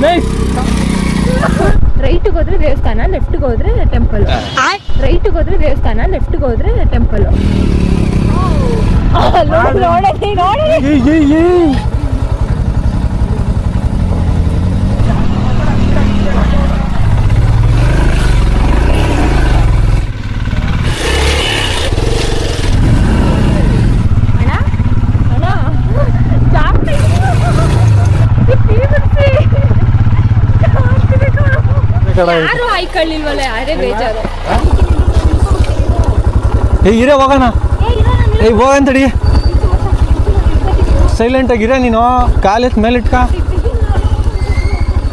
Nice. ರೈಟ್ಗೆ ಹೋದ್ರೆ ದೇವಸ್ಥಾನ, ಲೆಫ್ಟ್ಗೆ ಹೋದ್ರೆ ಟೆಂಪಲ್. ರೈಟ್ಗೆ ಹೋದ್ರೆ ದೇವಸ್ಥಾನ, ಲೆಫ್ಟ್ಗೆ ಹೋದ್ರೆ ಟೆಂಪಲ್. ಯಾರು ಆಯ್ಕೊಳ್ಳಿಲ್ವಲ್ಲ, ಯಾರೇ ಬೇಜಾರು. ಇರೇ ಹೋಗೋಣ. ಹೋಗಂತಡಿ, ಸೈಲೆಂಟ್ ಆಗಿರ ನೀನು. ಕಾಲೆತ್ ಮೇಲಿಟ್ಕ.